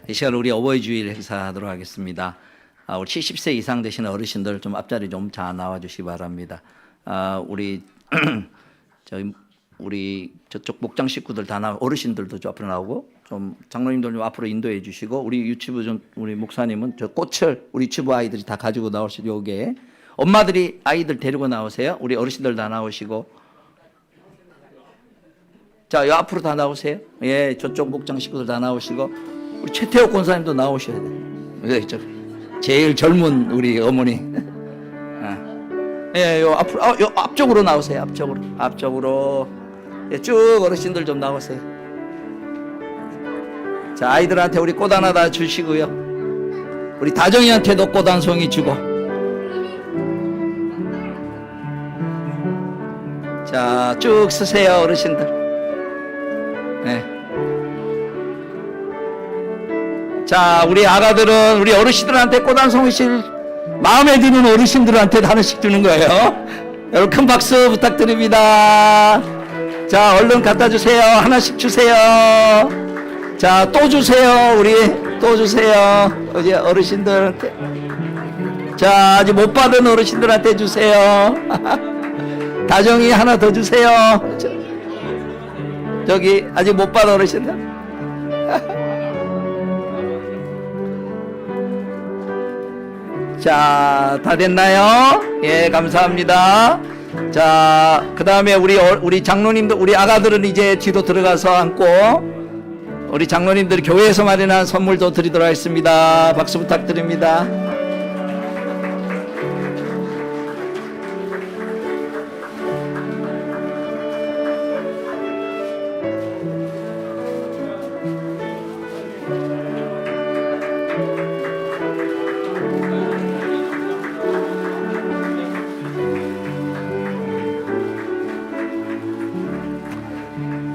이 시간 우리 어버이 주일 행사하도록 하겠습니다. 우리 70세 이상 되시는 어르신들 좀 앞자리 좀 잘 나와 주시기 바랍니다. 우리 우리 저쪽 목장 식구들 다 나와, 어르신들도 좀 앞으로 나오고, 좀 장로님들 좀 앞으로 인도해 주시고, 우리 유치부 좀 우리 목사님은 저 꽃을 우리 유치부 아이들이 다 가지고 나오시죠. 요게 엄마들이 아이들 데리고 나오세요. 우리 어르신들 다 나오시고, 자, 요 앞으로 다 나오세요. 예, 저쪽 목장 식구들 다 나오시고, 우리 최태욱 권사님도 나오셔야 돼요. 예, 제일 젊은 우리 어머니. 예, 요 앞으로, 요 앞쪽으로 나오세요. 앞쪽으로. 예, 쭉 어르신들 좀 나오세요. 자, 아이들한테 우리 꽃 하나 다 주시고요. 우리 다정이한테도 꽃 한 송이 주고. 자, 쭉 쓰세요, 어르신들. 네. 자, 우리 아가들은 우리 어르신들한테 꽃 한 송이씩 마음에 드는 어르신들한테 하나씩 주는 거예요. 여러분 큰 박수 부탁드립니다. 자, 얼른 갖다 주세요. 하나씩 주세요. 자, 또 주세요. 우리 또 주세요. 어제 어르신들한테. 자, 아직 못 받은 어르신들한테 주세요. 다정이 하나 더 주세요. 저기 아직 못 받은 어르신들. 자, 다 됐나요? 예, 감사합니다. 자, 그 다음에 우리 장로님들, 우리 아가들은 이제 뒤로 들어가서 앉고, 우리 장로님들 교회에서 마련한 선물도 드리도록 하겠습니다. 박수 부탁드립니다.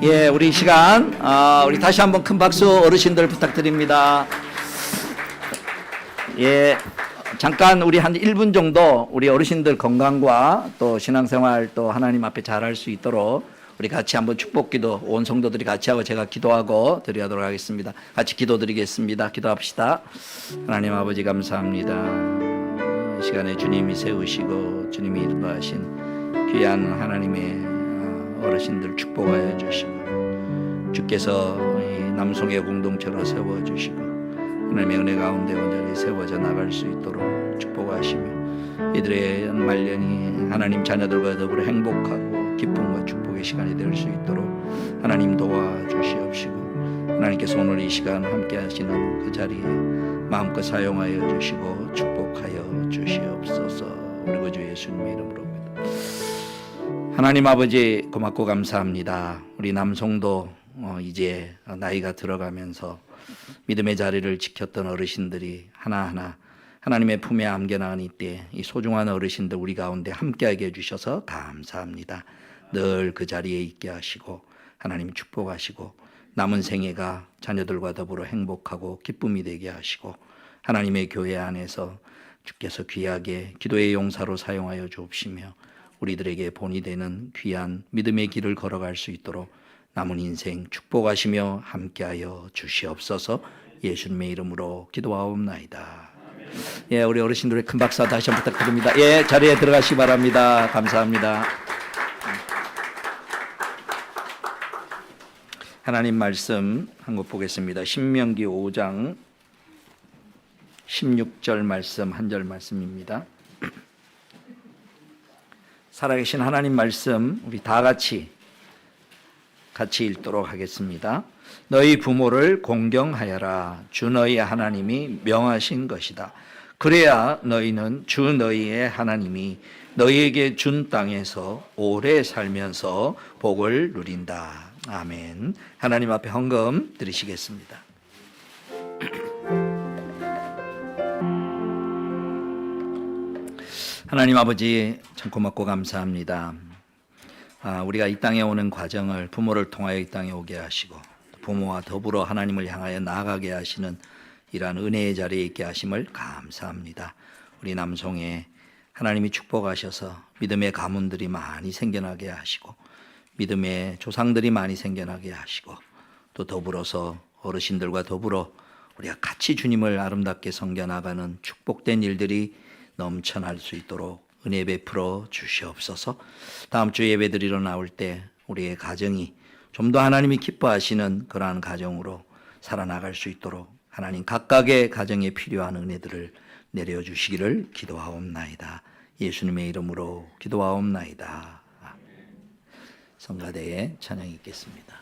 예, 우리 시간, 우리 다시 한번 큰 박수 어르신들 부탁드립니다. 예, 잠깐 우리 한 1분 정도 우리 어르신들 건강과 또 신앙생활 또 하나님 앞에 잘할 수 있도록 우리 같이 한번 축복기도 온 성도들이 같이 하고 제가 기도하고 드리도록 하겠습니다. 같이 기도드리겠습니다. 기도합시다. 하나님 아버지 감사합니다. 이 시간에 주님이 세우시고 주님이 인도하신 귀한 하나님의 어르신들 축복하여 주시고 주께서 이 남송의 공동체로 세워주시고 하나님의 은혜 가운데 온전히 세워져 나갈 수 있도록 축복하시며 이들의 말년이 하나님 자녀들과 더불어 행복하고 기쁨과 축복의 시간이 될 수 있도록 하나님 도와주시옵시고 하나님께서 오늘 이 시간 함께 하시는 그 자리에 마음껏 사용하여 주시고 축복하여 주시옵소서. 우리 구주 예수님의 이름으로 하나님 아버지 고맙고 감사합니다. 우리 남송도 이제 나이가 들어가면서 믿음의 자리를 지켰던 어르신들이 하나하나 하나님의 품에 안겨나은 이때 이 소중한 어르신들 우리 가운데 함께하게 해주셔서 감사합니다. 늘 그 자리에 있게 하시고 하나님 축복하시고 남은 생애가 자녀들과 더불어 행복하고 기쁨이 되게 하시고 하나님의 교회 안에서 주께서 귀하게 기도의 용사로 사용하여 주옵시며 우리들에게 본이 되는 귀한 믿음의 길을 걸어갈 수 있도록 남은 인생 축복하시며 함께하여 주시옵소서. 예수님의 이름으로 기도하옵나이다. 예, 우리 어르신들의 큰 박수 다시 한번 부탁드립니다. 예, 자리에 들어가시기 바랍니다. 감사합니다. 하나님 말씀 한 것 보겠습니다. 신명기 5장 16절 말씀 한 절 말씀입니다. 살아계신 하나님 말씀 우리 다 같이 읽도록 하겠습니다. 너희 부모를 공경하여라. 주 너희 하나님이 명하신 것이다. 그래야 너희는 주 너희의 하나님이 너희에게 준 땅에서 오래 살면서 복을 누린다. 아멘. 하나님 앞에 헌금 드리시겠습니다. 하나님 아버지 참 고맙고 감사합니다. 우리가 이 땅에 오는 과정을 부모를 통하여 이 땅에 오게 하시고 부모와 더불어 하나님을 향하여 나아가게 하시는 이러한 은혜의 자리에 있게 하심을 감사합니다. 우리 남송에 하나님이 축복하셔서 믿음의 가문들이 많이 생겨나게 하시고 믿음의 조상들이 많이 생겨나게 하시고 또 더불어서 어르신들과 더불어 우리가 같이 주님을 아름답게 섬겨나가는 축복된 일들이 넘쳐날 수 있도록 은혜 베풀어 주시옵소서. 다음 주 예배 드리러 나올 때 우리의 가정이 좀 더 하나님이 기뻐하시는 그러한 가정으로 살아나갈 수 있도록 하나님 각각의 가정에 필요한 은혜들을 내려주시기를 기도하옵나이다. 예수님의 이름으로 기도하옵나이다. 성가대에 찬양이 있겠습니다.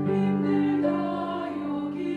힘들다 여기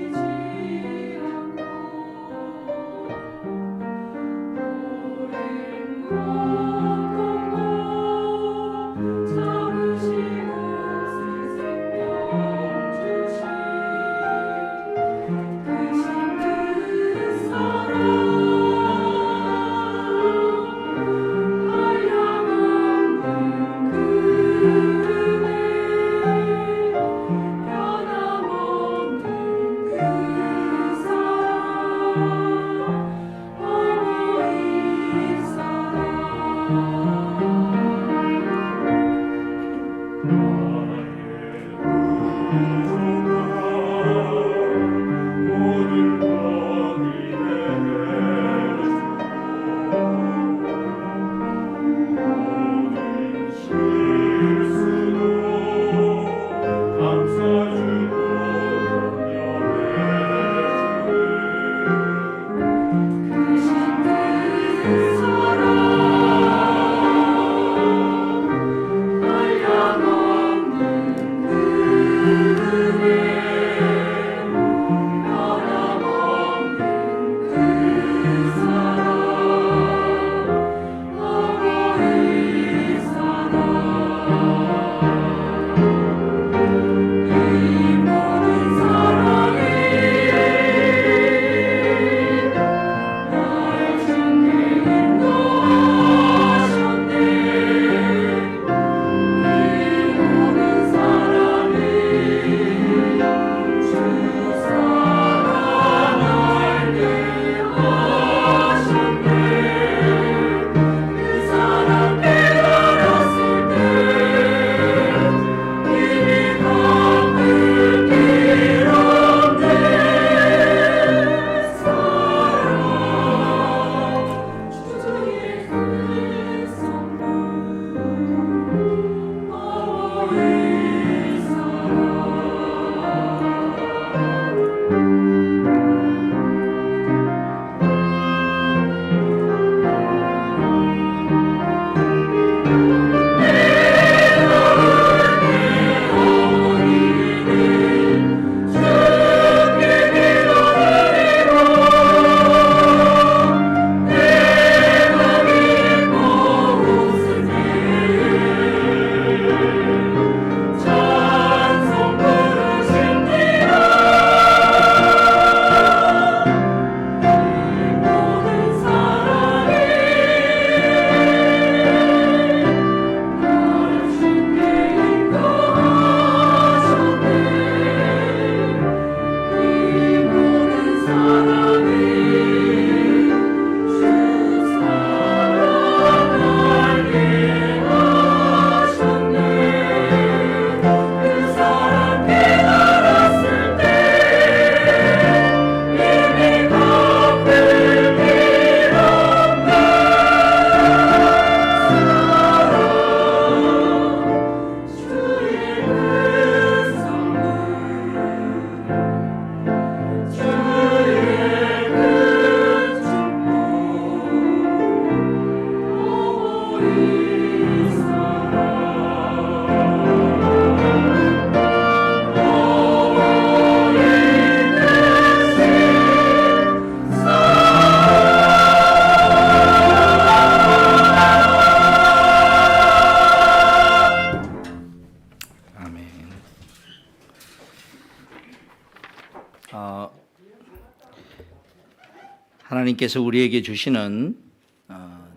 하나님께서 우리에게 주시는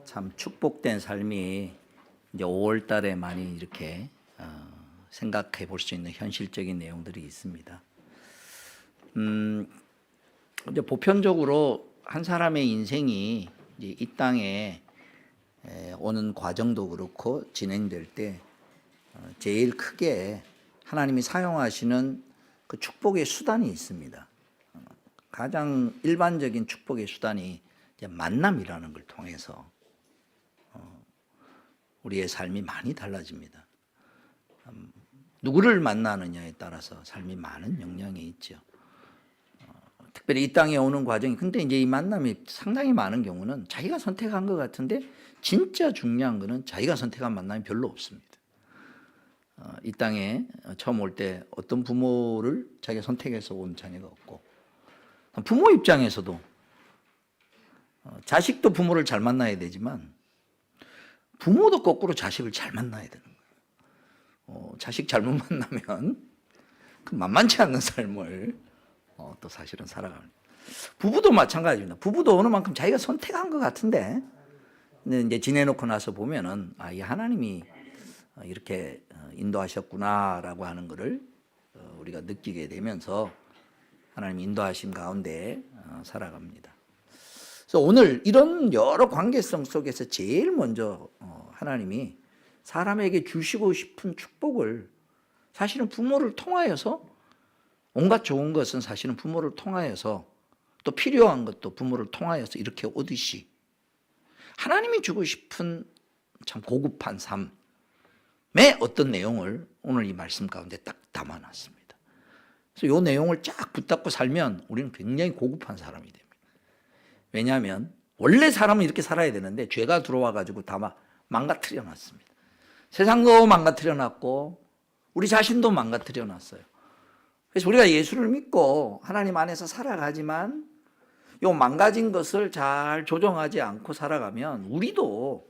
참 축복된 삶이 이제 5월 달에 많이 이렇게 생각해 볼 수 있는 현실적인 내용들이 있습니다. 이제 보편적으로 한 사람의 인생이 이제 이 땅에 오는 과정도 그렇고 진행될 때 제일 크게 하나님이 사용하시는 그 축복의 수단이 있습니다. 가장 일반적인 축복의 수단이 이제 만남이라는 걸 통해서 우리의 삶이 많이 달라집니다. 누구를 만나느냐에 따라서 삶이 많은 영향이 있죠. 특별히 이 땅에 오는 과정이, 근데 이제 이 만남이 상당히 많은 경우는 자기가 선택한 것 같은데 진짜 중요한 거는 자기가 선택한 만남이 별로 없습니다. 이 땅에 처음 올 때 어떤 부모를 자기가 선택해서 온 자녀가 없고, 부모 입장에서도 자식도 부모를 잘 만나야 되지만 부모도 거꾸로 자식을 잘 만나야 되는 거예요. 자식 잘못 만나면 그 만만치 않는 삶을 또 사실은 살아갑니다. 부부도 마찬가지입니다. 부부도 어느 만큼 자기가 선택한 것 같은데, 근데 이제 지내놓고 나서 보면은 이 하나님이 이렇게 인도하셨구나라고 하는 것을 우리가 느끼게 되면서 하나님 인도하심 가운데 살아갑니다. 그래서 오늘 이런 여러 관계성 속에서 제일 먼저 하나님이 사람에게 주시고 싶은 축복을 사실은 부모를 통하여서, 온갖 좋은 것은 사실은 부모를 통하여서, 또 필요한 것도 부모를 통하여서 이렇게 오듯이 하나님이 주고 싶은 참 고급한 삶의 어떤 내용을 오늘 이 말씀 가운데 딱 담아놨습니다. 그래서 이 내용을 쫙 붙잡고 살면 우리는 굉장히 고급한 사람이 됩니다. 왜냐하면 원래 사람은 이렇게 살아야 되는데 죄가 들어와 가지고 다 망가뜨려 놨습니다. 세상도 망가뜨려 놨고 우리 자신도 망가뜨려 놨어요. 그래서 우리가 예수를 믿고 하나님 안에서 살아가지만 요 망가진 것을 잘 조정하지 않고 살아가면 우리도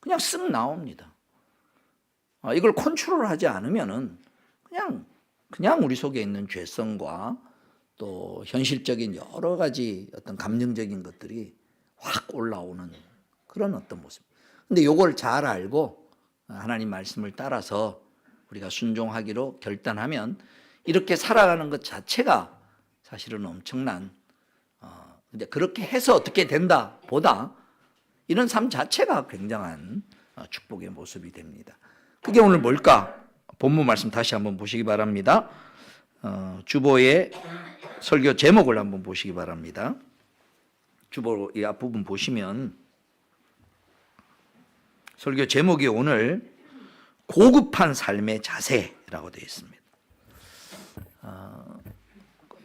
그냥 쓱 나옵니다. 이걸 컨트롤하지 않으면은 그냥 우리 속에 있는 죄성과 또 현실적인 여러 가지 어떤 감정적인 것들이 확 올라오는 그런 어떤 모습. 근데 요걸 잘 알고 하나님 말씀을 따라서 우리가 순종하기로 결단하면 이렇게 살아가는 것 자체가 사실은 엄청난, 근데 그렇게 해서 어떻게 된다 보다 이런 삶 자체가 굉장한 축복의 모습이 됩니다. 그게 오늘 뭘까? 본문 말씀 다시 한번 보시기 바랍니다. 주보의 설교 제목을 한번 보시기 바랍니다. 주보 이 앞부분 보시면 설교 제목이 오늘 고급한 삶의 자세라고 되어 있습니다.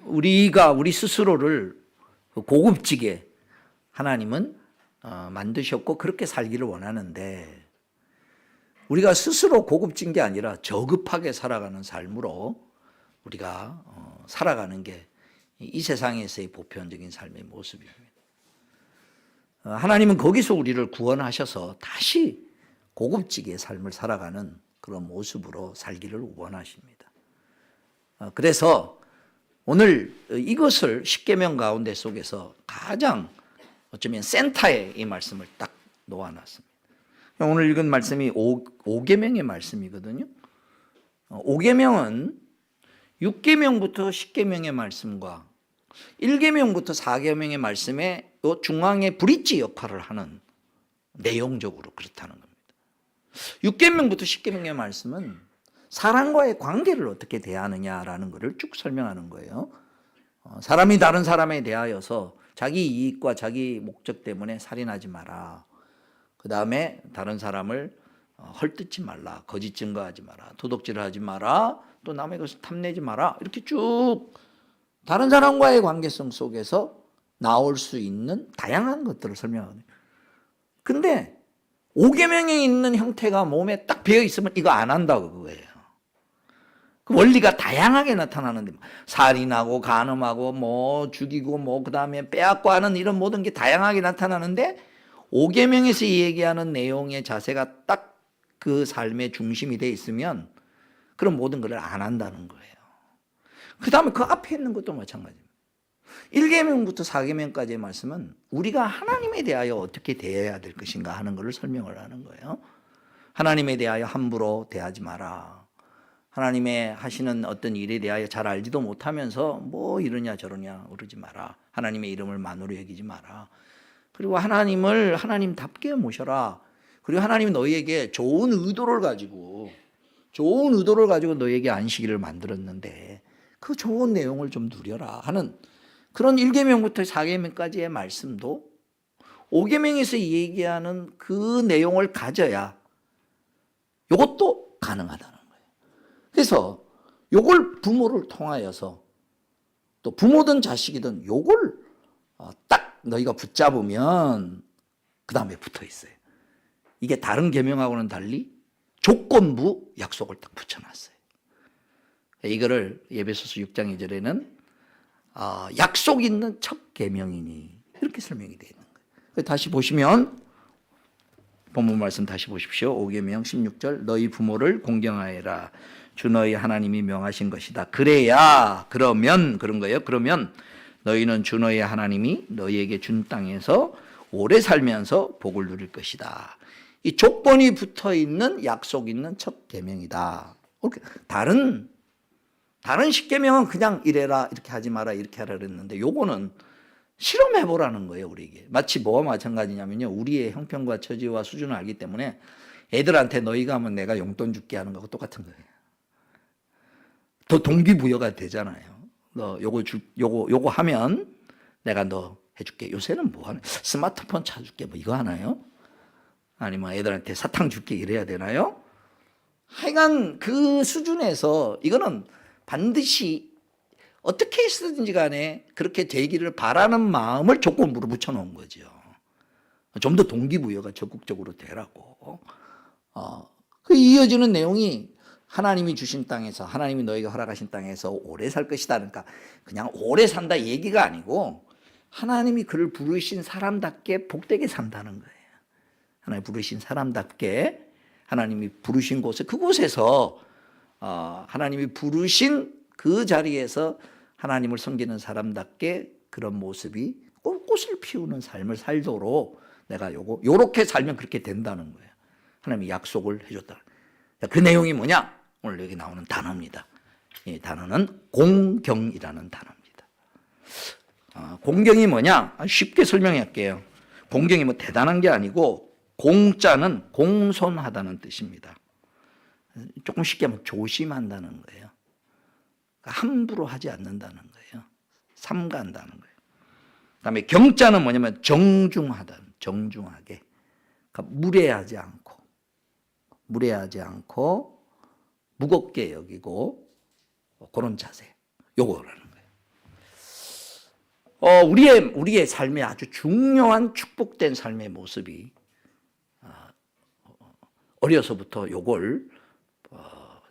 우리가 우리 스스로를 고급지게 하나님은 만드셨고 그렇게 살기를 원하는데, 우리가 스스로 고급진 게 아니라 저급하게 살아가는 삶으로 우리가 살아가는 게 이 세상에서의 보편적인 삶의 모습입니다. 하나님은 거기서 우리를 구원하셔서 다시 고급지게 삶을 살아가는 그런 모습으로 살기를 원하십니다. 그래서 오늘 이것을 십계명 가운데 속에서 가장 어쩌면 센터에 이 말씀을 딱 놓아놨습니다. 오늘 읽은 말씀이 5계명의 말씀이거든요. 5계명은 6계명부터 10계명의 말씀과 1계명부터 4계명의 말씀에 요 중앙의 브릿지 역할을 하는, 내용적으로 그렇다는 겁니다. 6계명부터 10계명의 말씀은 사람과의 관계를 어떻게 대하느냐라는 것을 쭉 설명하는 거예요. 사람이 다른 사람에 대하여서 자기 이익과 자기 목적 때문에 살인하지 마라. 그 다음에 다른 사람을 헐뜯지 말라. 거짓 증거하지 마라. 도둑질을 하지 마라. 또 남의 것을 탐내지 마라. 이렇게 쭉 다른 사람과의 관계성 속에서 나올 수 있는 다양한 것들을 설명하거든요. 근데 5계명에 있는 형태가 몸에 딱 배어 있으면 이거 안 한다고 그거예요. 그 원리가 다양하게 나타나는데, 살인하고 간음하고 뭐 죽이고 뭐 그다음에 빼앗고 하는 이런 모든 게 다양하게 나타나는데 5계명에서 얘기하는 내용의 자세가 딱 그 삶의 중심이 돼 있으면 그런 모든 것을 안 한다는 거예요. 그 다음에 그 앞에 있는 것도 마찬가지입니다. 1계명부터 4계명까지의 말씀은 우리가 하나님에 대하여 어떻게 대해야 될 것인가 하는 것을 설명을 하는 거예요. 하나님에 대하여 함부로 대하지 마라. 하나님의 하시는 어떤 일에 대하여 잘 알지도 못하면서 뭐 이러냐 저러냐 그러지 마라. 하나님의 이름을 만으로 여기지 마라. 그리고 하나님을 하나님답게 모셔라. 그리고 하나님이 너희에게 좋은 의도를 가지고 너희에게 안식일을 만들었는데 그 좋은 내용을 좀 누려라 하는 그런 1계명부터 4계명까지의 말씀도 5계명에서 얘기하는 그 내용을 가져야 이것도 가능하다는 거예요. 그래서 이걸 부모를 통하여서 또 부모든 자식이든 이걸 딱 너희가 붙잡으면 그 다음에 붙어 있어요. 이게 다른 계명하고는 달리 조건부 약속을 딱 붙여놨어요. 이거를 에베소서 6장 2절에는 약속 있는 첫 계명이니 이렇게 설명이 되어 있는 거예요. 다시 보시면 본문 말씀 다시 보십시오. 5계명 16절 너희 부모를 공경하여라. 주 너희 하나님이 명하신 것이다. 그러면 그런 거예요. 그러면 너희는 주 너희 하나님이 너희에게 준 땅에서 오래 살면서 복을 누릴 것이다. 이 조건이 붙어 있는 약속 있는 첫 계명이다. 다른 10계명은 그냥 이래라 이렇게 하지 마라 이렇게 하라 그랬는데 요거는 실험해 보라는 거예요. 우리에게 마치 뭐와 마찬가지냐면요, 우리의 형편과 처지와 수준을 알기 때문에 애들한테 너희가 하면 내가 용돈 줄게 하는 거하고 똑같은 거예요. 더 동기부여가 되잖아요. 너 요거 하면 내가 너 해줄게. 요새는 뭐 하나? 스마트폰 사줄게 뭐 이거 하나요? 아니면 애들한테 사탕 줄게 이래야 되나요? 하여간 그 수준에서 이거는 반드시 어떻게 했든지 간에 그렇게 되기를 바라는 마음을 조건부로 붙여놓은 거죠. 좀 더 동기부여가 적극적으로 되라고. 그 이어지는 내용이 하나님이 주신 땅에서, 하나님이 너희가 허락하신 땅에서 오래 살 것이다. 그러니까 그냥 오래 산다 얘기가 아니고 하나님이 그를 부르신 사람답게 복되게 산다는 거예요. 하나님 부르신 사람답게 하나님이 부르신 곳에, 그곳에서 하나님이 부르신 그 자리에서 하나님을 섬기는 사람답게 그런 모습이 꽃을 피우는 삶을 살도록 내가 요렇게 살면 그렇게 된다는 거예요. 하나님이 약속을 해줬다. 그 내용이 뭐냐? 오늘 여기 나오는 단어입니다. 이 단어는 공경이라는 단어입니다. 공경이 뭐냐? 쉽게 설명할게요. 공경이 뭐 대단한 게 아니고 공자는 공손하다는 뜻입니다. 조금 쉽게 하면 조심한다는 거예요. 함부로 하지 않는다는 거예요. 삼가한다는 거예요. 그다음에 경자는 뭐냐면 정중하다, 정중하게. 그러니까 무례하지 않고 무겁게 여기고 그런 자세. 요거라는 거예요. 우리의 삶에 아주 중요한 축복된 삶의 모습이 어려서부터 요걸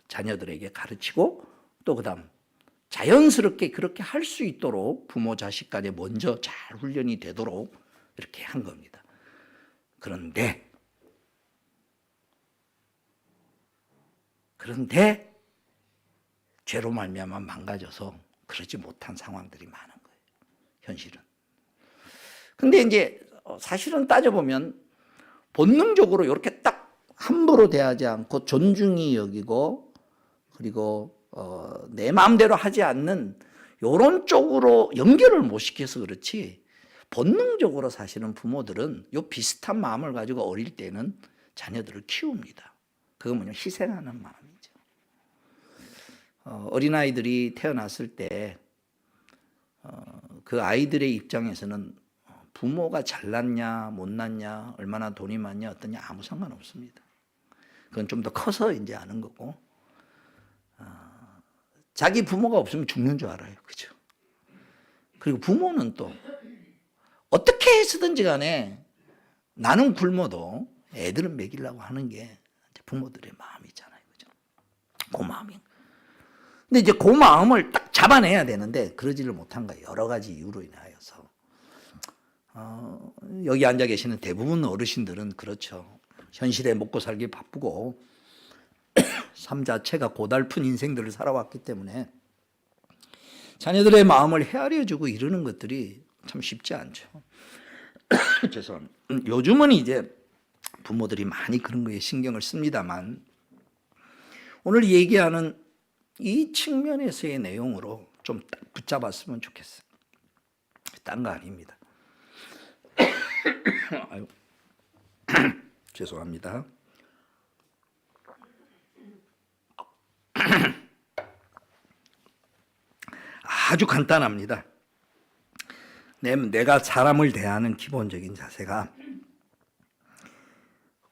자녀들에게 가르치고 또 그다음 자연스럽게 그렇게 할 수 있도록 부모 자식 간에 먼저 잘 훈련이 되도록 이렇게 한 겁니다. 그런데 죄로 말미암아 망가져서 그러지 못한 상황들이 많은 거예요. 현실은. 근데 이제 사실은 따져보면 본능적으로 이렇게 딱 함부로 대하지 않고 존중히 여기고 그리고 내 마음대로 하지 않는 이런 쪽으로 연결을 못 시켜서 그렇지, 본능적으로 사실은 부모들은 요 비슷한 마음을 가지고 어릴 때는 자녀들을 키웁니다. 그건 뭐냐, 희생하는 마음이죠. 어린아이들이 태어났을 때 그 아이들의 입장에서는 부모가 잘났냐 못났냐 얼마나 돈이 많냐 어떠냐 아무 상관없습니다. 그건 좀 더 커서 이제 아는 거고, 자기 부모가 없으면 죽는 줄 알아요. 그죠? 그리고 부모는 또 어떻게 해서든지 간에 나는 굶어도 애들은 먹이려고 하는 게 부모들의 마음이잖아요. 그죠? 그 마음이. 근데 이제 그 마음을 딱 잡아내야 되는데 그러지를 못한 거예요. 여러 가지 이유로 인하여서. 여기 앉아 계시는 대부분 어르신들은 그렇죠. 현실에 먹고 살기 바쁘고 삶 자체가 고달픈 인생들을 살아왔기 때문에 자녀들의 마음을 헤아려주고 이러는 것들이 참 쉽지 않죠. 죄송합니다. 요즘은 이제 부모들이 많이 그런 거에 신경을 씁니다만 오늘 얘기하는 이 측면에서의 내용으로 좀 딱 붙잡았으면 좋겠어요. 딴 거 아닙니다. 아유, 죄송합니다. 아주 간단합니다. 내가 사람을 대하는 기본적인 자세가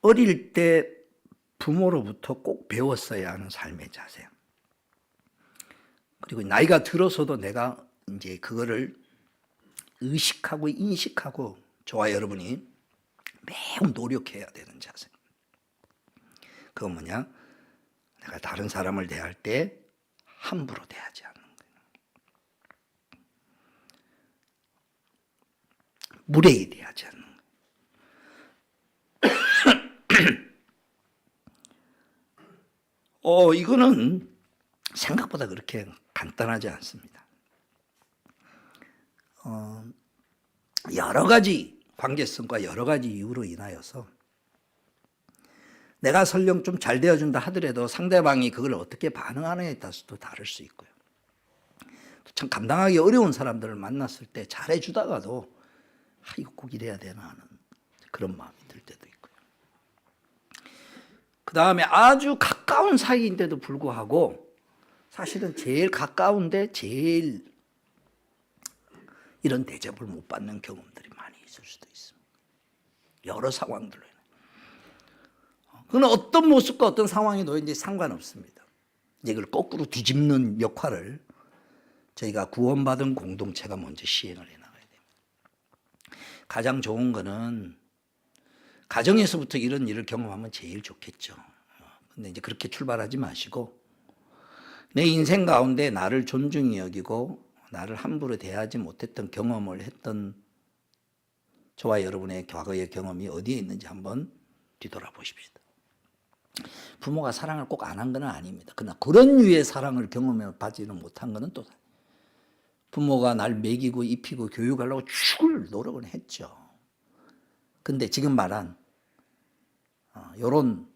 어릴 때 부모로부터 꼭 배웠어야 하는 삶의 자세. 그리고 나이가 들어서도 내가 이제 그거를 의식하고 인식하고 저와 여러분이 매우 노력해야 되는 자세. 그건 뭐냐? 내가 다른 사람을 대할 때 함부로 대하지 않는 거예요. 무례히 대하지 않는 거예요. 이거는 생각보다 그렇게 간단하지 않습니다. 여러 가지 관계성과 여러 가지 이유로 인하여서 내가 설령 좀 잘 되어준다 하더라도 상대방이 그걸 어떻게 반응하느냐에 따라서도 다를 수 있고요. 참 감당하기 어려운 사람들을 만났을 때 잘해주다가도 이거 꼭 이래야 되나 하는 그런 마음이 들 때도 있고요. 그 다음에 아주 가까운 사이인데도 불구하고 사실은 제일 가까운데 제일 이런 대접을 못 받는 경험들이 많이 있을 수도 있습니다. 여러 상황들로 인해. 그건 어떤 모습과 어떤 상황이 놓였는지 상관없습니다. 이걸 거꾸로 뒤집는 역할을 저희가 구원받은 공동체가 먼저 시행을 해나가야 됩니다. 가장 좋은 거는 가정에서부터 이런 일을 경험하면 제일 좋겠죠. 근데 이제 그렇게 출발하지 마시고 내 인생 가운데 나를 존중히 여기고 나를 함부로 대하지 못했던 경험을 했던 저와 여러분의 과거의 경험이 어디에 있는지 한번 뒤돌아보십시다. 부모가 사랑을 꼭 안 한 건 아닙니다. 그러나 그런 류의 사랑을 경험해보지는 못한 것은 또 부모가 날 먹이고 입히고 교육하려고 죽을 노력은 했죠. 근데 지금 말한 이런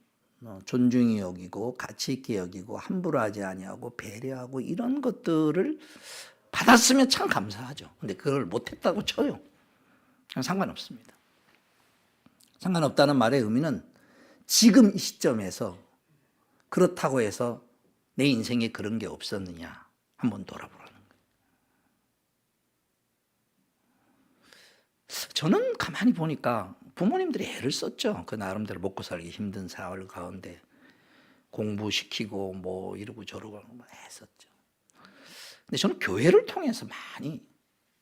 존중이 여기고 가치 있게 여기고 함부로 하지 아니하고 배려하고 이런 것들을 받았으면 참 감사하죠. 근데 그걸 못했다고 쳐요. 상관없습니다. 상관없다는 말의 의미는 지금 이 시점에서 그렇다고 해서 내 인생에 그런 게 없었느냐 한번 돌아보라는 거예요. 저는 가만히 보니까 부모님들이 애를 썼죠. 그 나름대로 먹고 살기 힘든 사활 가운데 공부시키고 뭐 이러고 저러고 뭐 했었죠. 근데 저는 교회를 통해서 많이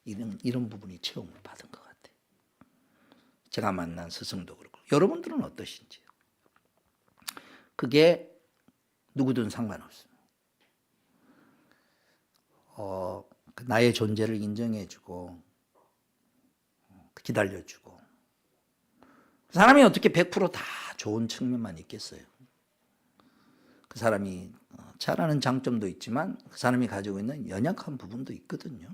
이런 부분이 체험을 받은 것 같아요. 제가 만난 스승도 그렇고 여러분들은 어떠신지요? 그게 누구든 상관없습니다. 나의 존재를 인정해주고 기다려주고 사람이 어떻게 100% 다 좋은 측면만 있겠어요? 그 사람이 잘하는 장점도 있지만 그 사람이 가지고 있는 연약한 부분도 있거든요.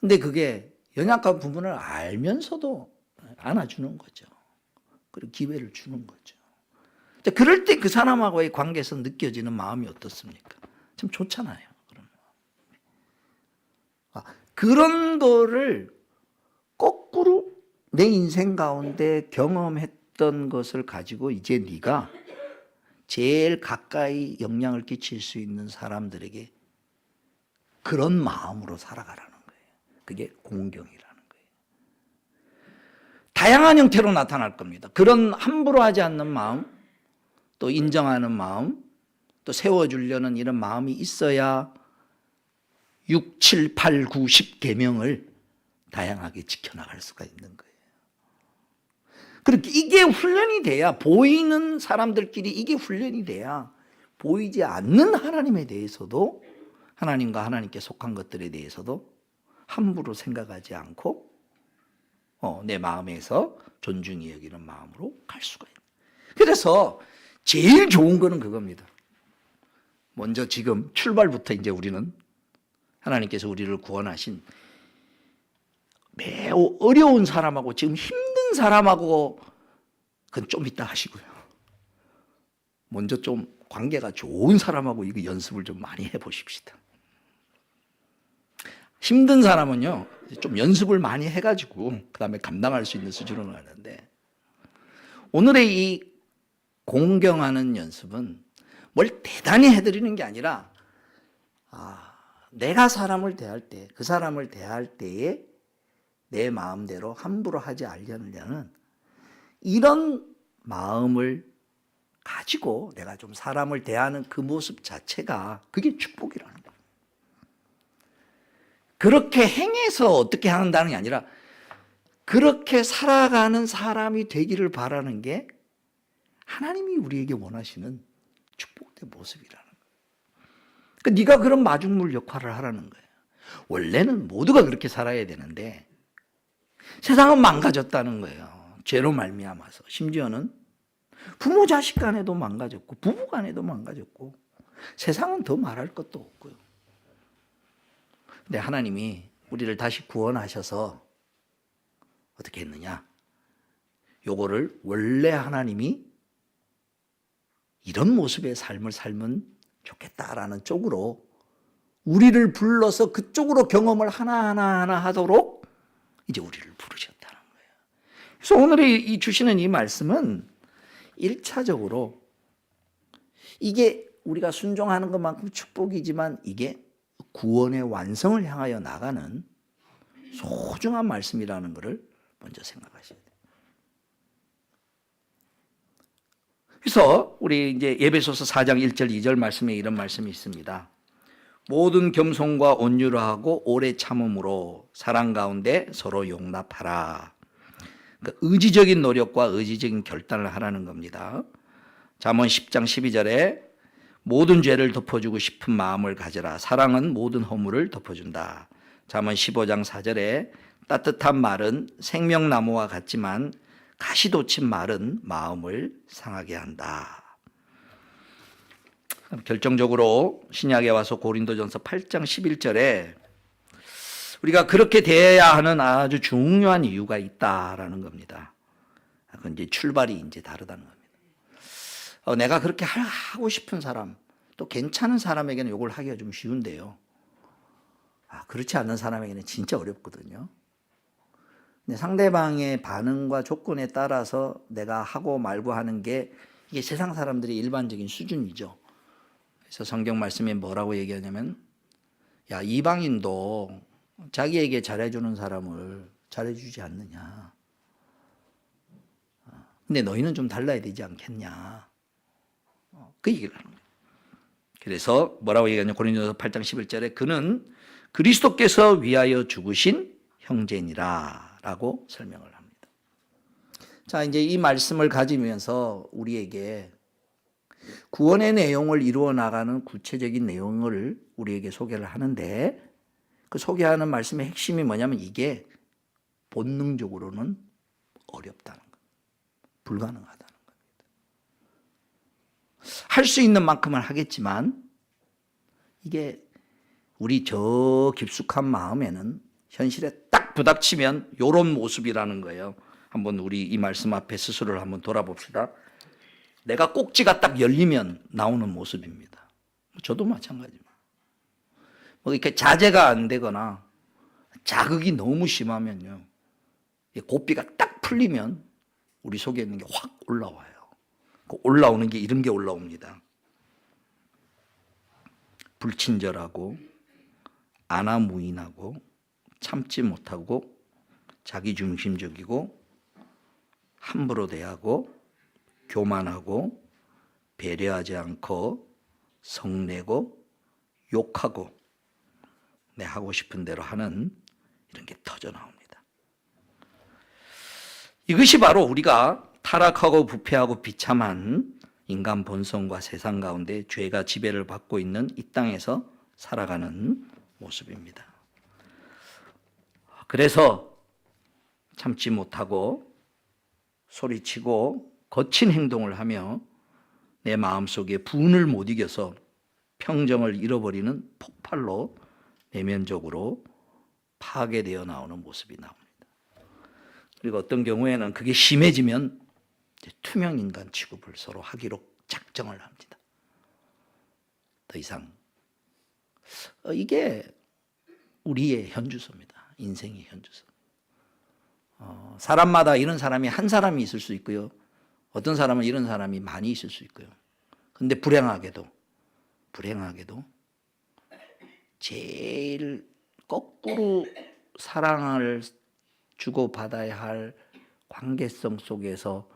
근데 그게 연약한 부분을 알면서도 안아주는 거죠. 그리고 기회를 주는 거죠. 그럴 때 그 사람하고의 관계에서 느껴지는 마음이 어떻습니까? 참 좋잖아요. 그런 거를 거꾸로 내 인생 가운데 경험했던 것을 가지고 이제 네가 제일 가까이 영향을 끼칠 수 있는 사람들에게 그런 마음으로 살아가라는 거예요. 그게 공경이라는 거예요. 다양한 형태로 나타날 겁니다. 그런 함부로 하지 않는 마음, 또 인정하는 마음, 또 세워주려는 이런 마음이 있어야 6, 7, 8, 9, 10 계명을 다양하게 지켜나갈 수가 있는 거예요. 그렇게 이게 훈련이 돼야 보이는 사람들끼리 이게 훈련이 돼야 보이지 않는 하나님에 대해서도 하나님과 하나님께 속한 것들에 대해서도 함부로 생각하지 않고 내 마음에서 존중히 여기는 마음으로 갈 수가 있는. 그래서 제일 좋은 거는 그겁니다. 먼저 지금 출발부터 이제 우리는 하나님께서 우리를 구원하신 매우 어려운 사람하고 지금 힘든 사람하고 그건 좀 이따 하시고요. 먼저 좀 관계가 좋은 사람하고 이거 연습을 좀 많이 해보십시다. 힘든 사람은요, 좀 연습을 많이 해가지고 그 다음에 감당할 수 있는 수준으로 가는데, 오늘의 이 공경하는 연습은 뭘 대단히 해드리는 게 아니라, 내가 사람을 대할 때, 그 사람을 대할 때에 내 마음대로 함부로 하지 않으려는 이런 마음을 가지고 내가 좀 사람을 대하는 그 모습 자체가 그게 축복이라는 거예요. 그렇게 행해서 어떻게 한다는 게 아니라 그렇게 살아가는 사람이 되기를 바라는 게 하나님이 우리에게 원하시는 축복된 모습이라는 거예요. 그러니까 네가 그런 마중물 역할을 하라는 거예요. 원래는 모두가 그렇게 살아야 되는데 세상은 망가졌다는 거예요. 죄로 말미암아서. 심지어는 부모 자식 간에도 망가졌고 부부 간에도 망가졌고 세상은 더 말할 것도 없고요. 근데 하나님이 우리를 다시 구원하셔서 어떻게 했느냐? 요거를 원래 하나님이 이런 모습의 삶을 살면 좋겠다라는 쪽으로 우리를 불러서 그쪽으로 경험을 하나하나 하도록 이제 우리를 부르셨다는 거예요. 그래서 오늘 이 주시는 이 말씀은 1차적으로 이게 우리가 순종하는 것만큼 축복이지만 이게 구원의 완성을 향하여 나가는 소중한 말씀이라는 것을 먼저 생각하셔야 돼요. 그래서 우리 이제 에베소서 4장 1절 2절 말씀에 이런 말씀이 있습니다. 모든 겸손과 온유로 하고 오래 참음으로 사랑 가운데 서로 용납하라. 그러니까 의지적인 노력과 의지적인 결단을 하라는 겁니다. 잠언 10장 12절에 모든 죄를 덮어주고 싶은 마음을 가져라. 사랑은 모든 허물을 덮어준다. 잠언 15장 4절에 따뜻한 말은 생명나무와 같지만 가시 돋친 말은 마음을 상하게 한다. 결정적으로 신약에 와서 고린도전서 8장 11절에 우리가 그렇게 대해야 하는 아주 중요한 이유가 있다라는 겁니다. 그건 이제 출발이 이제 다르다는 겁니다. 내가 그렇게 하고 싶은 사람, 또 괜찮은 사람에게는 이걸 하기가 좀 쉬운데요. 그렇지 않는 사람에게는 진짜 어렵거든요. 근데 상대방의 반응과 조건에 따라서 내가 하고 말고 하는 게 이게 세상 사람들의 일반적인 수준이죠. 그래서 성경 말씀에 뭐라고 얘기하냐면, 야, 이방인도 자기에게 잘해주는 사람을 잘해주지 않느냐. 근데 너희는 좀 달라야 되지 않겠냐. 그 얘기를 하는 거예요. 그래서 뭐라고 얘기하냐면 고린도서 8장 11절에 그는 그리스도께서 위하여 죽으신 형제니라 라고 설명을 합니다. 자, 이제 이 말씀을 가지면서 우리에게 구원의 내용을 이루어 나가는 구체적인 내용을 우리에게 소개를 하는데, 그 소개하는 말씀의 핵심이 뭐냐면 이게 본능적으로는 어렵다는 겁니다. 불가능하다는 겁니다. 할 수 있는 만큼은 하겠지만 이게 우리 저 깊숙한 마음에는 현실에 딱 부닥치면 이런 모습이라는 거예요. 한번 우리 이 말씀 앞에 스스로를 한번 돌아봅시다. 내가 꼭지가 딱 열리면 나오는 모습입니다. 저도 마찬가지입니다. 뭐 이렇게 자제가 안 되거나 자극이 너무 심하면요, 고삐가 딱 풀리면 우리 속에 있는 게 확 올라와요. 그 올라오는 게 이런 게 올라옵니다. 불친절하고 안하무인하고 참지 못하고 자기중심적이고 함부로 대하고 교만하고 배려하지 않고 성내고 욕하고 내 하고 싶은 대로 하는 이런 게 터져 나옵니다. 이것이 바로 우리가 타락하고 부패하고 비참한 인간 본성과 세상 가운데 죄가 지배를 받고 있는 이 땅에서 살아가는 모습입니다. 그래서 참지 못하고 소리치고 거친 행동을 하며 내 마음속에 분을 못 이겨서 평정을 잃어버리는 폭발로 내면적으로 파괴되어 나오는 모습이 나옵니다. 그리고 어떤 경우에는 그게 심해지면 투명 인간 취급을 서로 하기로 작정을 합니다. 더 이상 이게 우리의 현주소입니다. 인생의 현주소. 사람마다 이런 사람이 한 사람이 있을 수 있고요. 어떤 사람은 이런 사람이 많이 있을 수 있고요. 근데 불행하게도 제일 거꾸로 사랑을 주고받아야 할 관계성 속에서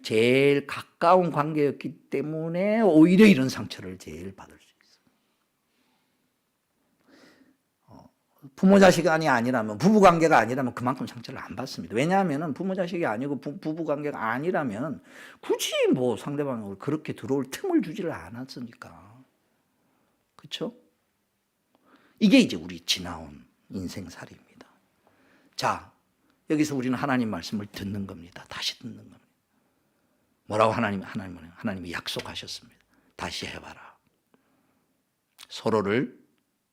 제일 가까운 관계였기 때문에 오히려 이런 상처를 제일 받을 수 있어요. 부모 자식이 아니라면, 부부 관계가 아니라면 그만큼 상처를 안 받습니다. 왜냐하면 부모 자식이 아니고 부부 관계가 아니라면 굳이 뭐 상대방을 그렇게 들어올 틈을 주지를 않았으니까. 그렇죠? 이게 이제 우리 지나온 인생살이입니다. 자, 여기서 우리는 하나님 말씀을 듣는 겁니다. 다시 듣는 겁니다. 뭐라고 하나님이 약속하셨습니다. 다시 해봐라. 서로를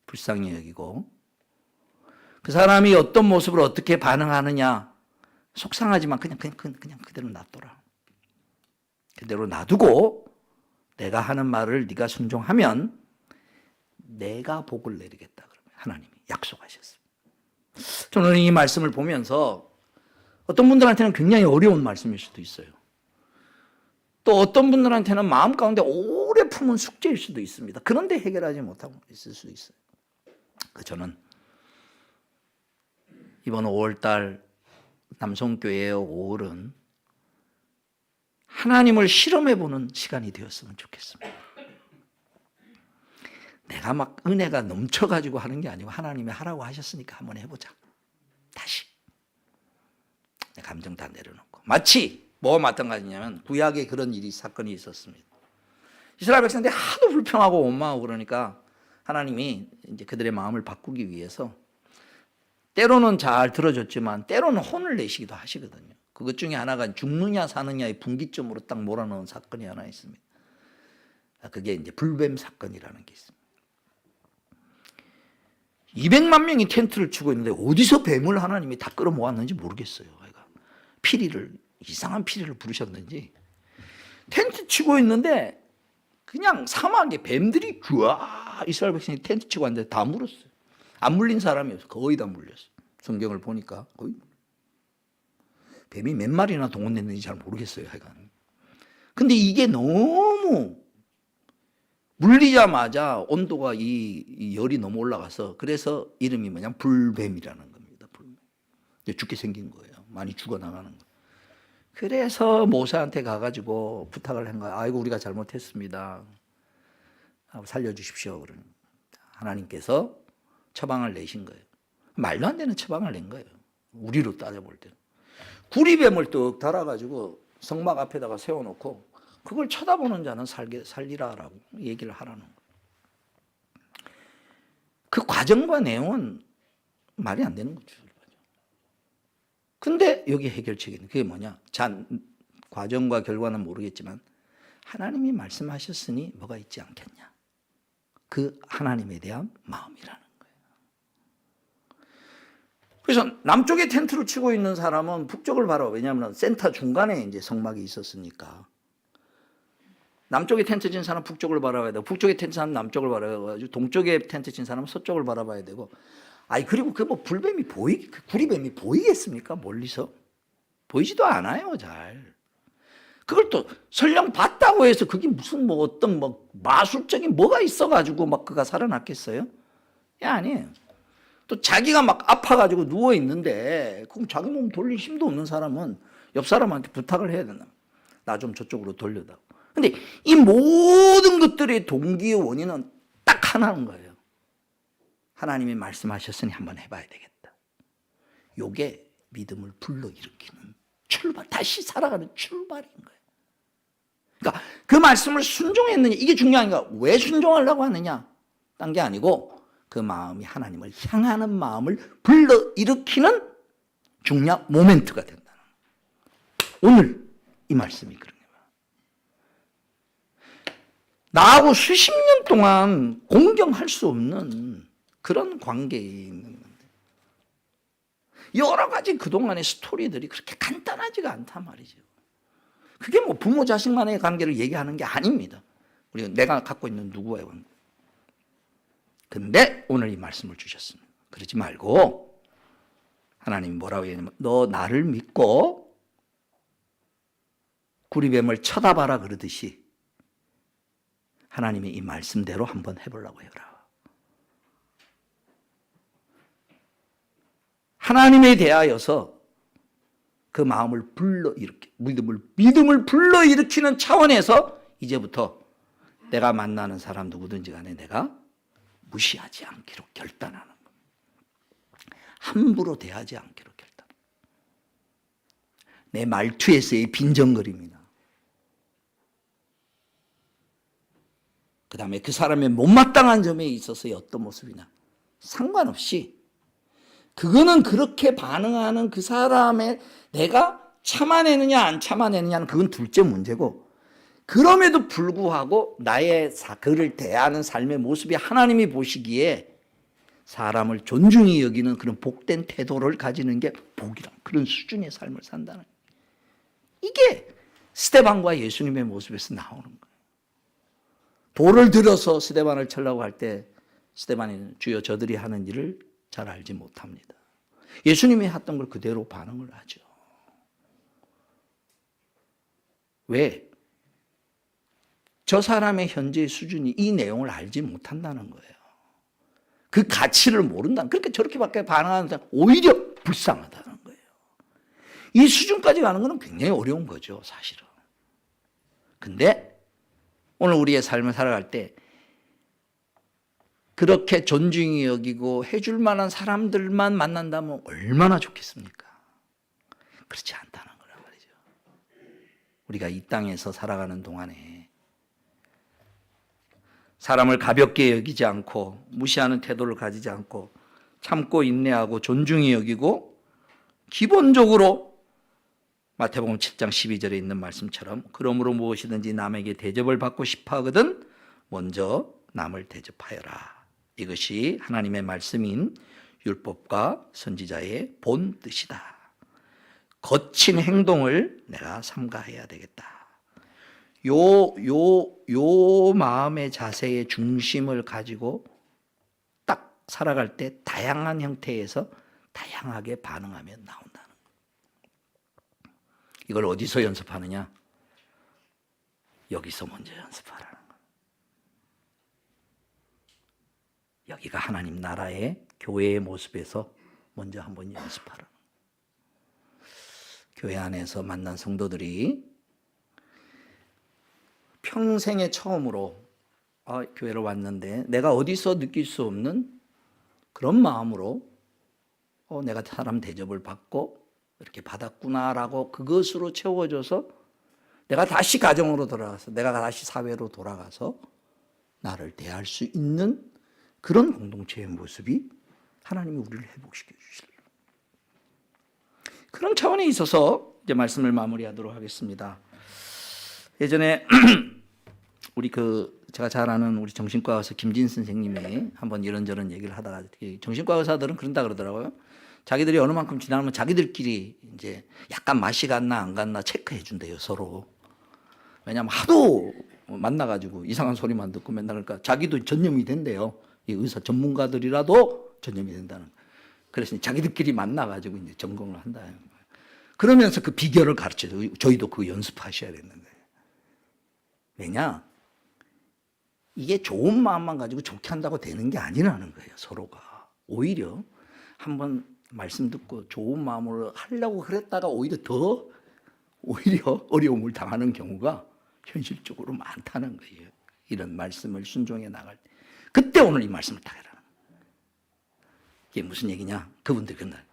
불쌍히 여기고 그 사람이 어떤 모습으로 어떻게 반응하느냐 속상하지만 그냥 그대로 놔둬라. 그대로 놔두고 내가 하는 말을 네가 순종하면 내가 복을 내리겠다. 그러면 하나님이 약속하셨습니다. 저는 이 말씀을 보면서 어떤 분들한테는 굉장히 어려운 말씀일 수도 있어요. 또 어떤 분들한테는 마음 가운데 오래 품은 숙제일 수도 있습니다. 그런데 해결하지 못하고 있을 수도 있어요. 저는 이번 5월달 남성교회의 5월은 하나님을 실험해보는 시간이 되었으면 좋겠습니다. 내가 막 은혜가 넘쳐가지고 하는 게 아니고 하나님이 하라고 하셨으니까 한번 해보자. 다시 내 감정 다 내려놓고 마치 뭐와 마찬가지냐면 구약에 그런 사건이 있었습니다. 이스라엘 백성들이 하도 불평하고 원망하고 그러니까 하나님이 이제 그들의 마음을 바꾸기 위해서 때로는 잘 들어줬지만 때로는 혼을 내시기도 하시거든요. 그것 중에 하나가 죽느냐 사느냐의 분기점으로 딱 몰아넣은 사건이 하나 있습니다. 그게 이제 불뱀 사건이라는 게 있습니다. 200만 명이 텐트를 치고 있는데 어디서 뱀을 하나님이 다 끌어모았는지 모르겠어요. 이상한 피리를 부르셨는지 텐트 치고 있는데 그냥 사막에 뱀들이 이스라엘 백성이 텐트 치고 왔는데 다 물었어요. 안 물린 사람이 없어요. 거의 다 물렸어요. 성경을 보니까 거의 뱀이 몇 마리나 동원됐는지 잘 모르겠어요. 근데 이게 너무 물리자마자 온도가 이 열이 너무 올라가서 그래서 이름이 뭐냐 불뱀이라는 겁니다. 불뱀. 죽게 생긴 거예요. 많이 죽어나가는 거예요. 그래서 모세한테 가가지고 부탁을 한 거예요. 아이고 우리가 잘못했습니다. 살려주십시오. 그러니 하나님께서 처방을 내신 거예요. 말도 안 되는 처방을 낸 거예요. 우리로 따져볼 때는. 구리뱀을 뚝 달아가지고 성막 앞에다가 세워놓고 그걸 쳐다보는 자는 살리라라고 얘기를 하라는 거예요. 그 과정과 내용은 말이 안 되는 거죠. 근데 여기 해결책이 있는 그게 뭐냐? 과정과 결과는 모르겠지만 하나님이 말씀하셨으니 뭐가 있지 않겠냐? 그 하나님에 대한 마음이라는 거예요. 그래서 남쪽에 텐트를 치고 있는 사람은 북쪽을 바라봐. 왜냐하면 센터 중간에 이제 성막이 있었으니까. 남쪽에 텐트 친 사람은 북쪽을 바라봐야 되고 북쪽에 텐트 친 사람은 남쪽을 바라봐야지고 동쪽에 텐트 친 사람은 서쪽을 바라봐야 되고 그리고 그 뭐 불뱀이 그 구리뱀이 보이겠습니까? 멀리서 보이지도 않아요, 잘. 그걸 또 설령 봤다고 해서 그게 무슨 뭐 어떤 뭐 마술적인 뭐가 있어가지고 막 그가 살아났겠어요? 아니에요. 또 자기가 막 아파가지고 누워 있는데 그럼 자기 몸 돌릴 힘도 없는 사람은 옆 사람한테 부탁을 해야 된다. 나 좀 저쪽으로 돌려다오. 근데 이 모든 것들의 동기의 원인은 딱 하나인 거예요. 하나님이 말씀하셨으니 한번 해봐야 되겠다. 요게 믿음을 불러일으키는 출발, 다시 살아가는 출발인 거예요. 그러니까 그 말씀을 순종했느냐, 이게 중요한 거야. 왜 순종하려고 하느냐? 딴 게 아니고 그 마음이 하나님을 향하는 마음을 불러일으키는 중요한 모멘트가 된다는 거예요. 오늘 이 말씀이 그런 거예요. 나하고 수십 년 동안 공경할 수 없는 그런 관계에 있는 건데 여러 가지 그동안의 스토리들이 그렇게 간단하지가 않단 말이죠. 그게 뭐 부모 자식만의 관계를 얘기하는 게 아닙니다. 우리가 내가 갖고 있는 누구와의 관계. 근데 오늘 이 말씀을 주셨습니다. 그러지 말고 하나님 뭐라고 얘기하냐면 너 나를 믿고 구리뱀을 쳐다봐라 그러듯이 하나님의 이 말씀대로 한번 해보려고 해라. 하나님에 대하여서 그 마음을 불러일으키 믿음을 불러일으키는 차원에서 이제부터 내가 만나는 사람 누구든지 간에 내가 무시하지 않기로 결단하는 겁니다. 함부로 대하지 않기로 결단. 내 말투에서의 빈정거림이나 그 다음에 그 사람의 못마땅한 점에 있어서의 어떤 모습이나 상관없이 그거는 그렇게 반응하는 그 사람의 내가 참아내느냐 안 참아내느냐는 그건 둘째 문제고 그럼에도 불구하고 나의 그를 대하는 삶의 모습이 하나님이 보시기에 사람을 존중히 여기는 그런 복된 태도를 가지는 게 복이란 그런 수준의 삶을 산다는 이게 스데반과 예수님의 모습에서 나오는 거예요. 돌을 들어서 스데반을 치려고 할 때 스데반이 주여 저들이 하는 일을 잘 알지 못합니다. 예수님이 했던 걸 그대로 반응을 하죠. 왜? 저 사람의 현재의 수준이 이 내용을 알지 못한다는 거예요. 그 가치를 모른다. 그러니까 저렇게밖에 반응하는 사람 오히려 불쌍하다는 거예요. 이 수준까지 가는 것은 굉장히 어려운 거죠, 사실은. 근데 오늘 우리의 삶을 살아갈 때 그렇게 존중이 여기고 해줄 만한 사람들만 만난다면 얼마나 좋겠습니까? 그렇지 않다는 거란 말이죠. 우리가 이 땅에서 살아가는 동안에 사람을 가볍게 여기지 않고 무시하는 태도를 가지지 않고 참고 인내하고 존중히 여기고 기본적으로 마태복음 7장 12절에 있는 말씀처럼 그러므로 무엇이든지 남에게 대접을 받고 싶어 하거든 먼저 남을 대접하여라. 이것이 하나님의 말씀인 율법과 선지자의 본 뜻이다. 거친 행동을 내가 삼가해야 되겠다. 요 마음의 자세의 중심을 가지고 딱 살아갈 때 다양한 형태에서 다양하게 반응하면 나온다는 거예요. 이걸 어디서 연습하느냐? 여기서 먼저 연습하라는 거예요. 여기가 하나님 나라의 교회의 모습에서 먼저 한번 연습하라는 거예요. 교회 안에서 만난 성도들이 평생에 처음으로 교회를 왔는데 내가 어디서 느낄 수 없는 그런 마음으로 내가 사람 대접을 받고 이렇게 받았구나라고 그것으로 채워져서 내가 다시 가정으로 돌아가서 내가 다시 사회로 돌아가서 나를 대할 수 있는 그런 공동체의 모습이 하나님이 우리를 회복시켜 주시려고. 그런 차원에 있어서 이제 말씀을 마무리하도록 하겠습니다. 예전에 우리 제가 잘 아는 우리 정신과 의사 김진 선생님이 한번 이런저런 얘기를 하다가 정신과 의사들은 그런다 그러더라고요. 자기들이 어느 만큼 지나면 자기들끼리 이제 약간 맛이 갔나 안 갔나 체크해 준대요, 서로. 왜냐하면 하도 만나가지고 이상한 소리만 듣고 맨날 그러니까 자기도 전염이 된대요. 이 의사 전문가들이라도 전염이 된다는 거예요. 그래서 자기들끼리 만나가지고 이제 점검을 한다. 그러면서 그 비결을 가르쳐줘요. 저희도 그 연습하셔야 되는 거예요. 왜냐? 이게 좋은 마음만 가지고 좋게 한다고 되는 게 아니라는 거예요, 서로가. 오히려 한번 말씀 듣고 좋은 마음으로 하려고 그랬다가 오히려 어려움을 당하는 경우가 현실적으로 많다는 거예요. 이런 말씀을 순종해 나갈 때. 그때 오늘 이 말씀을 딱 해라. 이게 무슨 얘기냐? 그분들 그날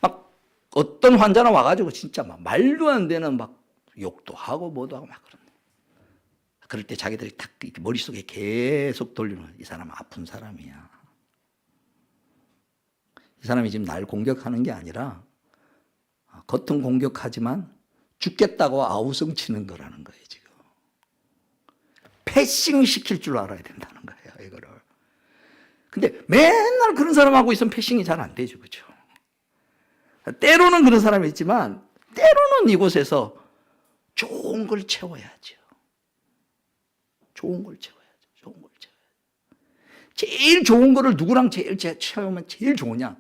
막 어떤 환자는 와가지고 진짜 막 말도 안 되는 막 욕도 하고 뭐도 하고 막 그런데. 그럴 때 자기들이 딱 머릿속에 계속 돌리는 이 사람 아픈 사람이야. 이 사람이 지금 날 공격하는 게 아니라 겉은 공격하지만 죽겠다고 아우성 치는 거라는 거예요, 지금. 패싱 시킬 줄 알아야 된다는 거예요, 이거를. 근데 맨날 그런 사람하고 있으면 패싱이 잘 안 되죠. 그렇죠? 때로는 그런 사람이 있지만 때로는 이곳에서 좋은 걸 채워야죠. 좋은 걸 채워야죠. 좋은 걸 채워야죠. 제일 좋은 거를 누구랑 제일 채우면 제일 좋으냐?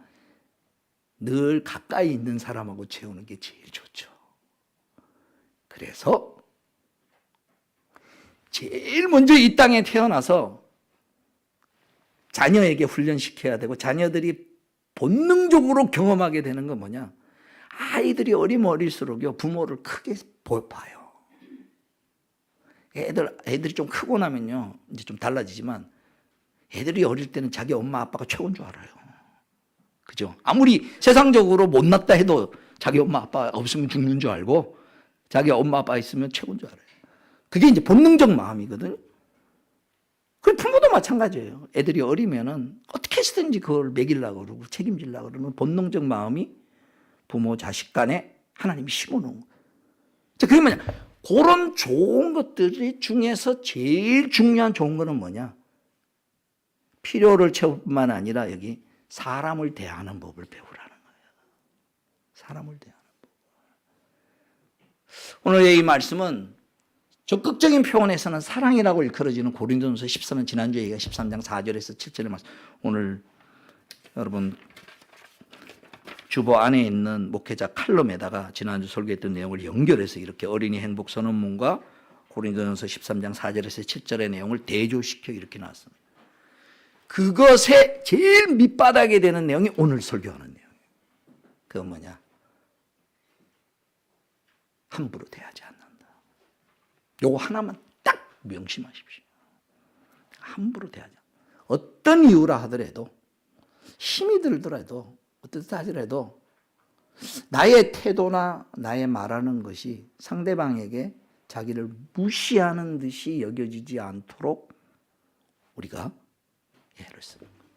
늘 가까이 있는 사람하고 채우는 게 제일 좋죠. 그래서 제일 먼저 이 땅에 태어나서 자녀에게 훈련시켜야 되고 자녀들이 본능적으로 경험하게 되는 건 뭐냐? 아이들이 어리면 어릴수록요 부모를 크게 봐요. 애들이 좀 크고 나면요 이제 좀 달라지지만 애들이 어릴 때는 자기 엄마 아빠가 최고인 줄 알아요. 그죠? 아무리 세상적으로 못났다 해도 자기 엄마 아빠 없으면 죽는 줄 알고 자기 엄마 아빠 있으면 최고인 줄 알아요. 그게 이제 본능적 마음이거든요. 그 부모도 마찬가지예요. 애들이 어리면은 어떻게 해서든지 그걸 먹이려고 그러고 책임지려고 그러는 본능적 마음이 부모 자식 간에 하나님이 심어놓은 거예요. 그게 뭐냐? 그런 좋은 것들 중에서 제일 중요한 좋은 거는 뭐냐? 필요를 채울 뿐만 아니라 여기 사람을 대하는 법을 배우라는 거예요. 사람을 대하는 법. 오늘의 이 말씀은 적극적인 표현에서는 사랑이라고 일컬어지는 고린도전서 13장, 지난주에 얘기한 13장 4절에서 7절의 말씀, 오늘 여러분 주보 안에 있는 목회자 칼럼에다가 지난주 설교했던 내용을 연결해서 이렇게 어린이 행복 선언문과 고린도전서 13장 4절에서 7절의 내용을 대조시켜 이렇게 나왔습니다. 그것의 제일 밑바닥에 되는 내용이 오늘 설교하는 내용이에요. 그건 뭐냐? 함부로 대하지 않는다. 요거 하나만 딱 명심하십시오. 함부로 대하지 않는다. 어떤 이유라 하더라도 힘이 들더라도 어떻다 하더라도 나의 태도나 나의 말하는 것이 상대방에게 자기를 무시하는 듯이 여겨지지 않도록 우리가 애를 쓰는 거예요.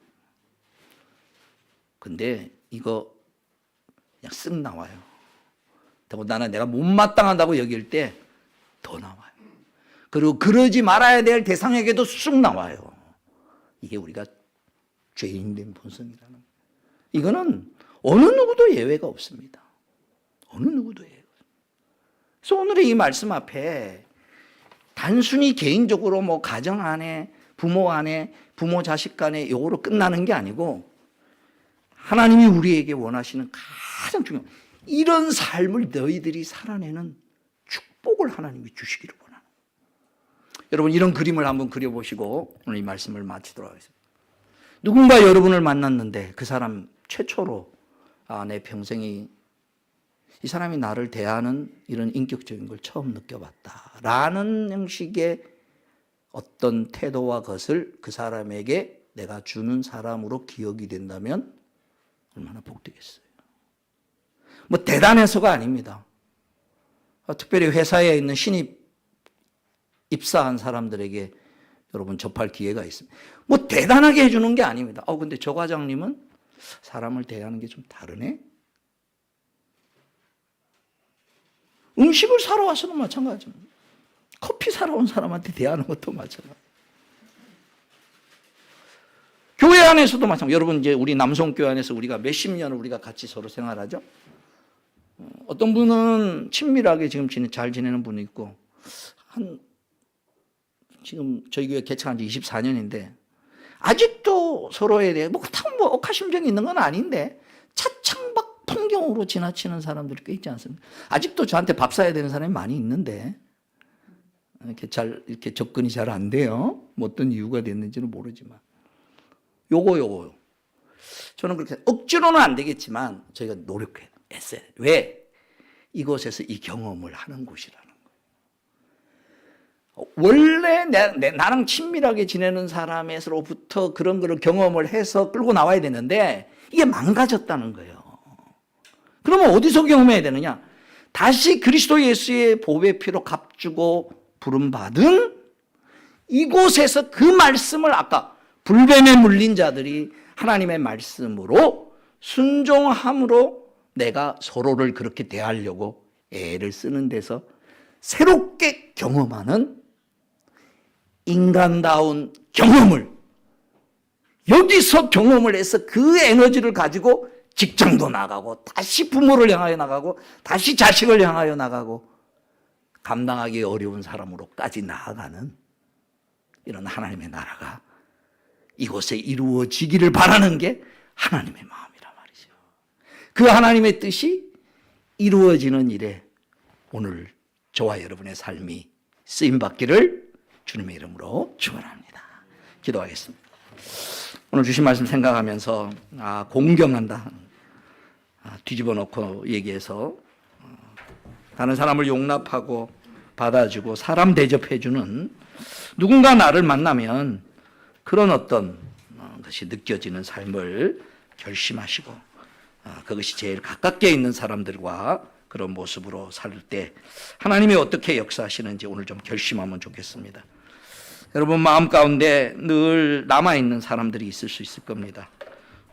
근데 이거 그냥 쓱 나와요. 더군다나 내가 못마땅하다고 여길 때 더 나와요. 그리고 그러지 말아야 될 대상에게도 쑥 나와요. 이게 우리가 죄인된 본성이라는 거예요. 이거는 어느 누구도 예외가 없습니다. 어느 누구도 예외가 없습니다. 그래서 오늘의 이 말씀 앞에 단순히 개인적으로 뭐 가정 안에 부모 안에 부모 자식 간에 요거로 끝나는 게 아니고 하나님이 우리에게 원하시는 가장 중요한 이런 삶을 너희들이 살아내는 축복을 하나님이 주시기를 원하는 거예요. 여러분 이런 그림을 한번 그려보시고 오늘 이 말씀을 마치도록 하겠습니다. 누군가 여러분을 만났는데 그 사람 최초로 내 평생이 이 사람이 나를 대하는 이런 인격적인 걸 처음 느껴봤다라는 형식의 어떤 태도와 것을 그 사람에게 내가 주는 사람으로 기억이 된다면 얼마나 복되겠어요. 뭐 대단해서가 아닙니다. 특별히 회사에 있는 신입 입사한 사람들에게 여러분 접할 기회가 있습니다. 뭐 대단하게 해주는 게 아닙니다. 근데 저 과장님은 사람을 대하는 게 좀 다르네? 음식을 사러 와서도 마찬가지입니다. 커피 사러 온 사람한테 대하는 것도 마찬가지입니다. 교회 안에서도 마찬가지입니다. 여러분 이제 우리 남성교회 안에서 우리가 몇십 년을 우리가 같이 서로 생활하죠. 어떤 분은 친밀하게 지금 잘 지내는 분이 있고 지금 저희 교회 개창한 지 24년인데 아직도 서로에 대해 뭐 억하심정이 있는 건 아닌데 차창박 통경으로 지나치는 사람들이 꽤 있지 않습니까? 아직도 저한테 밥 사야 되는 사람이 많이 있는데 이렇게 접근이 잘 안 돼요. 뭐 어떤 이유가 됐는지는 모르지만 요거 저는 그렇게 억지로는 안 되겠지만 저희가 노력해요. 애써요. 왜? 이곳에서 이 경험을 하는 곳이라는 거예요. 원래 나랑 친밀하게 지내는 사람에서로부터 그런 거를 경험을 해서 끌고 나와야 되는데 이게 망가졌다는 거예요. 그러면 어디서 경험해야 되느냐? 다시 그리스도 예수의 보배 피로 값주고 부름받은 이곳에서 그 말씀을 아까 불뱀에 물린 자들이 하나님의 말씀으로 순종함으로 내가 서로를 그렇게 대하려고 애를 쓰는 데서 새롭게 경험하는 인간다운 경험을 여기서 경험을 해서 그 에너지를 가지고 직장도 나가고 다시 부모를 향하여 나가고 다시 자식을 향하여 나가고 감당하기 어려운 사람으로까지 나아가는 이런 하나님의 나라가 이곳에 이루어지기를 바라는 게 하나님의 마음이란 말이죠. 그 하나님의 뜻이 이루어지는 일에 오늘 저와 여러분의 삶이 쓰임받기를 주님의 이름으로 축원합니다. 기도하겠습니다. 오늘 주신 말씀 생각하면서 공경한다, 뒤집어 놓고 얘기해서 다른 사람을 용납하고 받아주고 사람 대접해주는 누군가 나를 만나면 그런 어떤 것이 느껴지는 삶을 결심하시고 그것이 제일 가깝게 있는 사람들과 그런 모습으로 살 때 하나님이 어떻게 역사하시는지 오늘 좀 결심하면 좋겠습니다. 여러분 마음 가운데 늘 남아있는 사람들이 있을 수 있을 겁니다.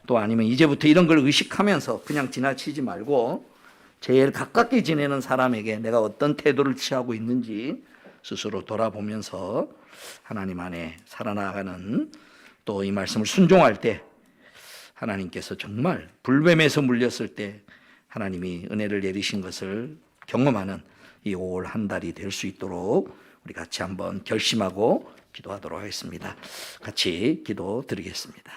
또 아니면 이제부터 이런 걸 의식하면서 그냥 지나치지 말고 제일 가깝게 지내는 사람에게 내가 어떤 태도를 취하고 있는지 스스로 돌아보면서 하나님 안에 살아나가는 또 이 말씀을 순종할 때 하나님께서 정말 불뱀에서 물렸을 때 하나님이 은혜를 내리신 것을 경험하는 이 5월 한 달이 될 수 있도록 우리 같이 한번 결심하고 기도하도록 하겠습니다. 같이 기도 드리겠습니다.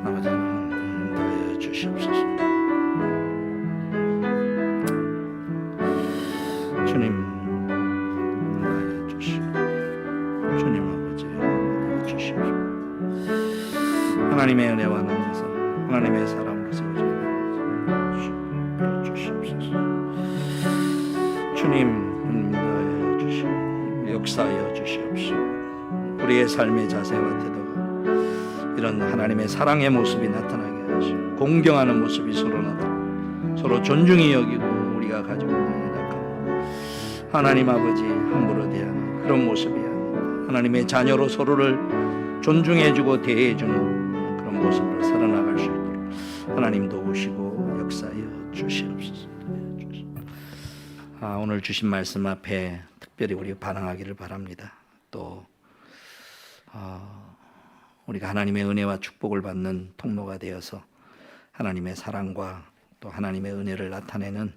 아버지 하나님 인도하여 주시옵소서. 주님 인도하여 주시옵소서. 주님 아버지 인도하여 주시옵소서. 하나님의 은혜와 나에서 하나님의 사랑을 세워주옵소서. 주님 인도하여 주시옵소서. 역사하여 주시옵소서. 우리의 삶의 자세와 태도가 이런 하나님의 사랑의 모습이 나타나게 하시고 공경하는 모습이 서로 나타나고 서로 존중히 여기고 우리가 가지고 있는 약함 하나님 아버지 함부로 대하는 그런 모습이 아니라 하나님의 자녀로 서로를 존중해주고 대해주는 그런 모습으로 살아나갈 수 있도록 하나님 도우시고 역사하여 주시옵소서. 오늘 주신 말씀 앞에 특별히 우리가 반응하기를 바랍니다. 또 우리가 하나님의 은혜와 축복을 받는 통로가 되어서 하나님의 사랑과 또 하나님의 은혜를 나타내는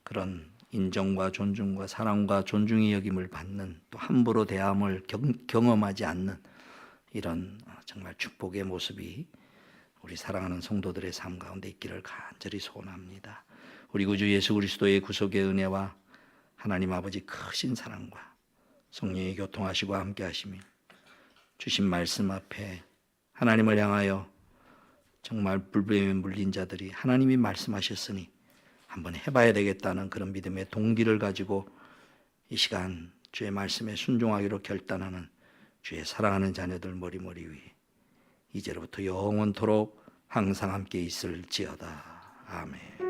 그런 인정과 존중과 사랑과 존중의 여김을 받는 또 함부로 대함을 경험하지 않는 이런 정말 축복의 모습이 우리 사랑하는 성도들의 삶 가운데 있기를 간절히 소원합니다. 우리 구주 예수 그리스도의 구속의 은혜와 하나님 아버지 크신 사랑과 성령의 교통하시고 함께 하시며 주신 말씀 앞에 하나님을 향하여 정말 불뱀에 물린 자들이 하나님이 말씀하셨으니 한번 해봐야 되겠다는 그런 믿음의 동기를 가지고 이 시간 주의 말씀에 순종하기로 결단하는 주의 사랑하는 자녀들 머리머리 위에 이제로부터 영원토록 항상 함께 있을지어다. 아멘.